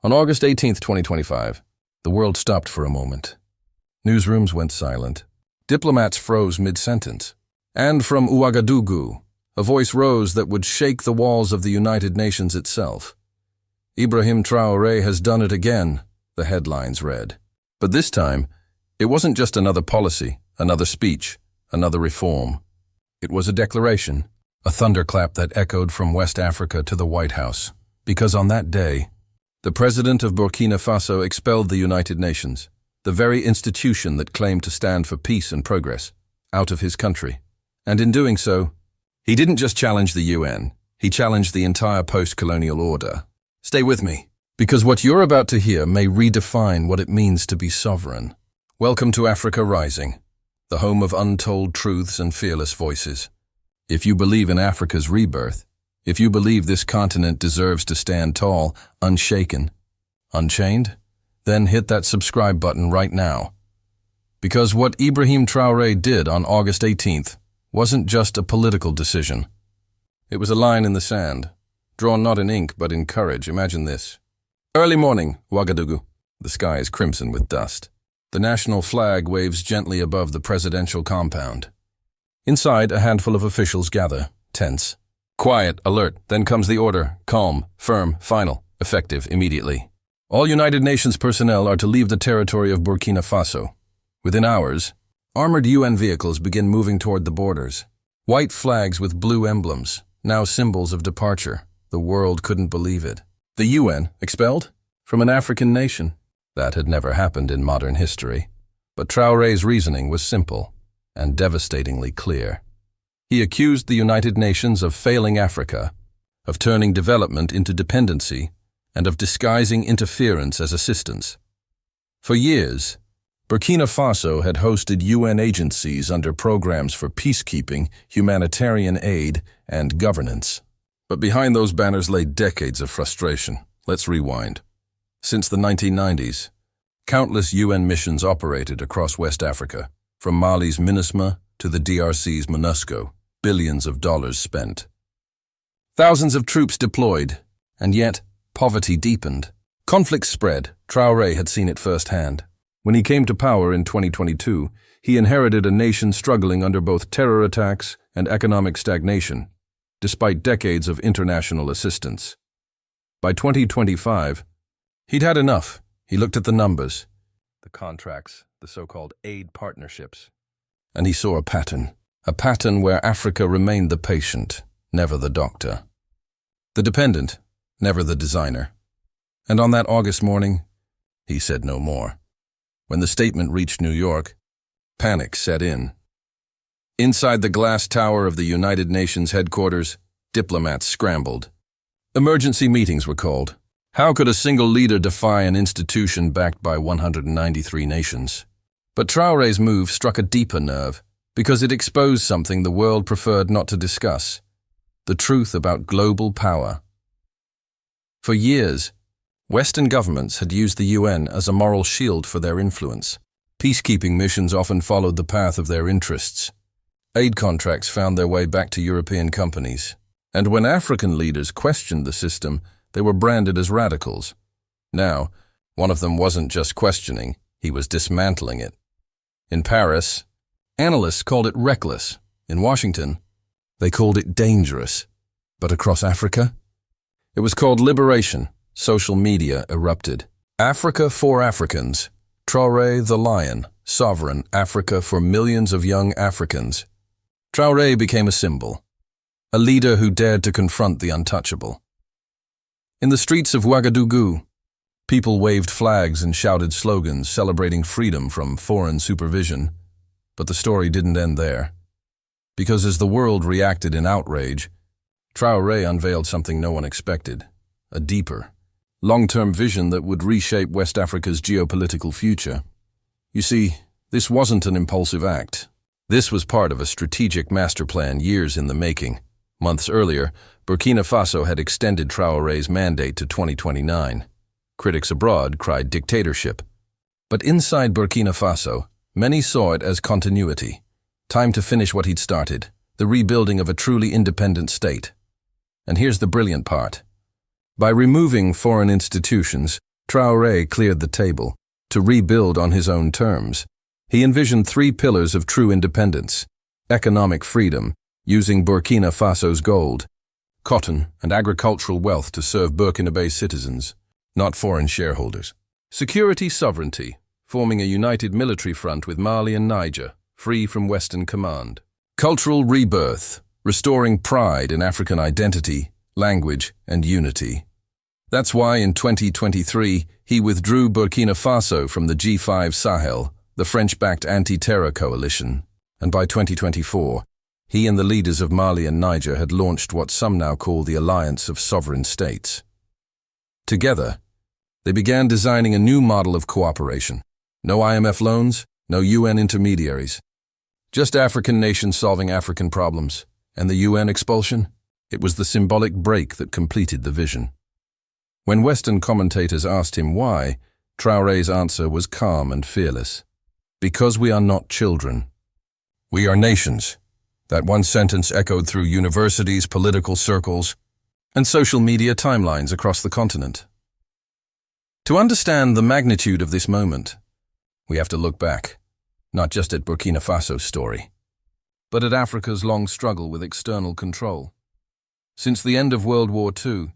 On August 18, 2025, the world stopped for a moment. Newsrooms went silent. Diplomats froze mid-sentence. And from Ouagadougou, a voice rose that would shake the walls of the United Nations itself. Ibrahim Traoré has done it again, the headlines read. But this time, it wasn't just another policy, another speech, another reform. It was a declaration, a thunderclap that echoed from West Africa to the White House. Because on that day, the president of Burkina Faso expelled the United Nations, the very institution that claimed to stand for peace and progress, out of his country. And in doing so, he didn't just challenge the UN, he challenged the entire post-colonial order. Stay with me, because what you're about to hear may redefine what it means to be sovereign. Welcome to Africa Rising, the home of untold truths and fearless voices. If you believe in Africa's rebirth, if you believe this continent deserves to stand tall, unshaken, unchained, then hit that subscribe button right now. Because what Ibrahim Traoré did on August 18th wasn't just a political decision. It was a line in the sand, drawn not in ink but in courage. Imagine this. Early morning, Ouagadougou. The sky is crimson with dust. The national flag waves gently above the presidential compound. Inside, a handful of officials gather, tense. Quiet, alert, then comes the order, calm, firm, final, effective, immediately. All United Nations personnel are to leave the territory of Burkina Faso. Within hours, armored UN vehicles begin moving toward the borders. White flags with blue emblems, now symbols of departure. The world couldn't believe it. The UN, expelled? From an African nation? That had never happened in modern history. But Traoré's reasoning was simple and devastatingly clear. He accused the United Nations of failing Africa, of turning development into dependency, and of disguising interference as assistance. For years, Burkina Faso had hosted UN agencies under programs for peacekeeping, humanitarian aid, and governance. But behind those banners lay decades of frustration. Let's rewind. Since the 1990s, countless UN missions operated across West Africa, from Mali's MINUSMA to the DRC's MONUSCO, billions of dollars spent. Thousands of troops deployed, and yet poverty deepened. Conflict spread. Traoré had seen it firsthand. When he came to power in 2022, he inherited a nation struggling under both terror attacks and economic stagnation, despite decades of international assistance. By 2025, he'd had enough. He looked at the numbers, the contracts, the so-called aid partnerships, and he saw a pattern where Africa remained the patient, never the doctor. The dependent, never the designer. And on that August morning, he said no more. When the statement reached New York, panic set in. Inside the glass tower of the United Nations headquarters, diplomats scrambled. Emergency meetings were called. How could a single leader defy an institution backed by 193 nations? But Traoré's move struck a deeper nerve, because it exposed something the world preferred not to discuss: the truth about global power. For years, Western governments had used the UN as a moral shield for their influence. Peacekeeping missions often followed the path of their interests. Aid contracts found their way back to European companies. And when African leaders questioned the system, they were branded as radicals. Now, one of them wasn't just questioning, he was dismantling it. In Paris, analysts called it reckless. In Washington, they called it dangerous. But across Africa, it was called liberation. Social media erupted. Africa for Africans. Traoré the Lion. Sovereign Africa for millions of young Africans. Traoré became a symbol. A leader who dared to confront the untouchable. In the streets of Ouagadougou, people waved flags and shouted slogans celebrating freedom from foreign supervision. But the story didn't end there. Because as the world reacted in outrage, Traoré unveiled something no one expected: a deeper, long-term vision that would reshape West Africa's geopolitical future. You see, this wasn't an impulsive act. This was part of a strategic master plan years in the making. Months earlier, Burkina Faso had extended Traoré's mandate to 2029. Critics abroad cried dictatorship. But inside Burkina Faso, many saw it as continuity. Time to finish what he'd started, the rebuilding of a truly independent state. And here's the brilliant part. By removing foreign institutions, Traore cleared the table to rebuild on his own terms. He envisioned 3 pillars of true independence: economic freedom, using Burkina Faso's gold, cotton and agricultural wealth to serve Burkinabe citizens, not foreign shareholders; security sovereignty, forming a united military front with Mali and Niger, free from Western command; cultural rebirth, restoring pride in African identity, language, and unity. That's why in 2023, he withdrew Burkina Faso from the G5 Sahel, the French-backed anti-terror coalition, and by 2024, he and the leaders of Mali and Niger had launched what some now call the Alliance of Sovereign States. Together, they began designing a new model of cooperation. No IMF loans, no UN intermediaries. Just African nations solving African problems. And the UN expulsion? It was the symbolic break that completed the vision. When Western commentators asked him why, Traoré's answer was calm and fearless. Because we are not children. We are nations. That one sentence echoed through universities, political circles, and social media timelines across the continent. To understand the magnitude of this moment, we have to look back, not just at Burkina Faso's story, but at Africa's long struggle with external control. Since the end of World War II,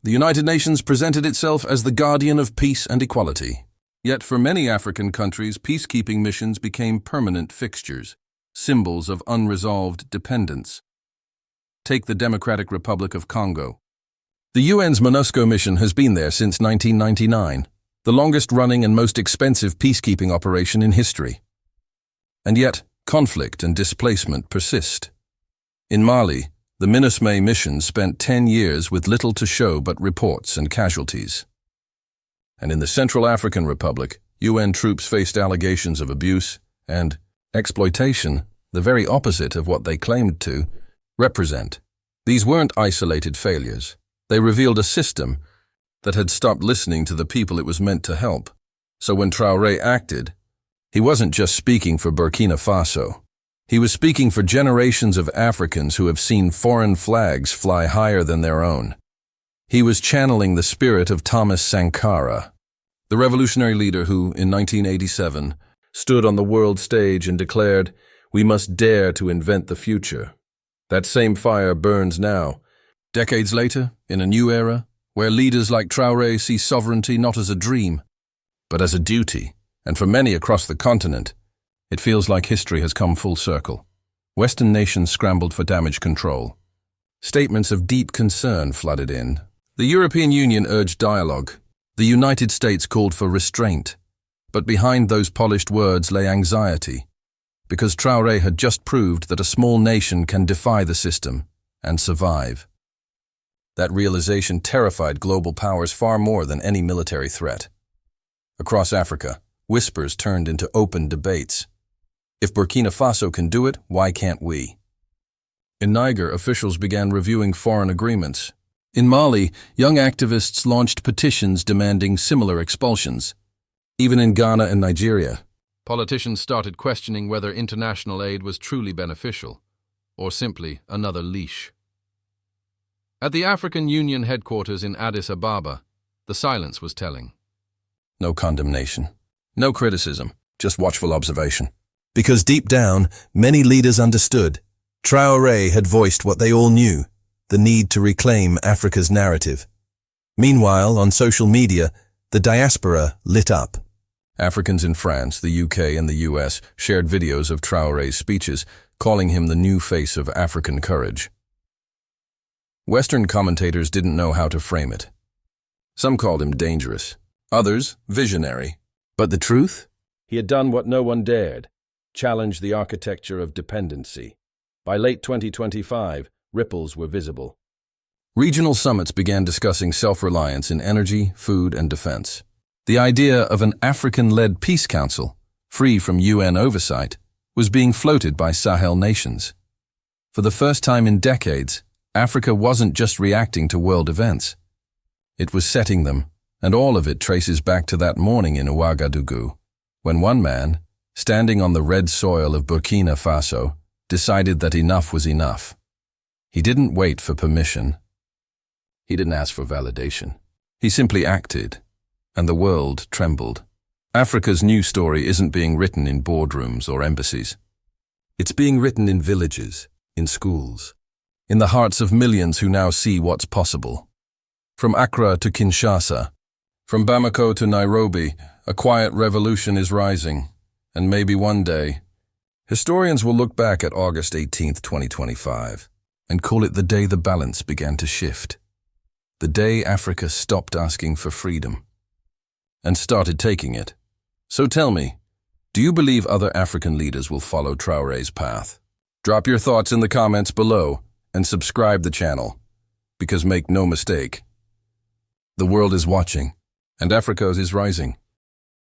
the United Nations presented itself as the guardian of peace and equality. Yet for many African countries, peacekeeping missions became permanent fixtures, symbols of unresolved dependence. Take the Democratic Republic of Congo. The UN's MONUSCO mission has been there since 1999, the longest-running and most expensive peacekeeping operation in history. And yet, conflict and displacement persist. In Mali, the MINUSMA mission spent 10 years with little to show but reports and casualties. And in the Central African Republic, UN troops faced allegations of abuse and exploitation, the very opposite of what they claimed to represent. These weren't isolated failures. They revealed a system that had stopped listening to the people it was meant to help. So when Traoré acted, he wasn't just speaking for Burkina Faso. He was speaking for generations of Africans who have seen foreign flags fly higher than their own. He was channeling the spirit of Thomas Sankara, the revolutionary leader who, in 1987, stood on the world stage and declared, "We must dare to invent the future." That same fire burns now, decades later, in a new era, where leaders like Traoré see sovereignty not as a dream, but as a duty. And for many across the continent, it feels like history has come full circle. Western nations scrambled for damage control. Statements of deep concern flooded in. The European Union urged dialogue. The United States called for restraint. But behind those polished words lay anxiety, because Traoré had just proved that a small nation can defy the system and survive. That realization terrified global powers far more than any military threat. Across Africa, whispers turned into open debates. If Burkina Faso can do it, why can't we? In Niger, officials began reviewing foreign agreements. In Mali, young activists launched petitions demanding similar expulsions. Even in Ghana and Nigeria, politicians started questioning whether international aid was truly beneficial, or simply another leash. At the African Union headquarters in Addis Ababa, the silence was telling. No condemnation, no criticism, just watchful observation. Because deep down, many leaders understood. Traoré had voiced what they all knew, the need to reclaim Africa's narrative. Meanwhile, on social media, the diaspora lit up. Africans in France, the UK, and the US shared videos of Traoré's speeches, calling him the new face of African courage. Western commentators didn't know how to frame it. Some called him dangerous, others visionary. But the truth? He had done what no one dared, challenged the architecture of dependency. By late 2025, ripples were visible. Regional summits began discussing self-reliance in energy, food, and defense. The idea of an African-led peace council, free from UN oversight, was being floated by Sahel nations. For the first time in decades, Africa wasn't just reacting to world events. It was setting them, and all of it traces back to that morning in Ouagadougou, when one man, standing on the red soil of Burkina Faso, decided that enough was enough. He didn't wait for permission. He didn't ask for validation. He simply acted. and the world trembled. Africa's new story isn't being written in boardrooms or embassies. It's being written in villages, in schools, in the hearts of millions who now see what's possible. From Accra to Kinshasa, from Bamako to Nairobi, a quiet revolution is rising, and maybe one day, historians will look back at August 18, 2025, and call it the day the balance began to shift. The day Africa stopped asking for freedom and started taking it. So tell me, do you believe other African leaders will follow Traore's path? Drop your thoughts in the comments below and subscribe the channel, because make no mistake, the world is watching and Africa is rising.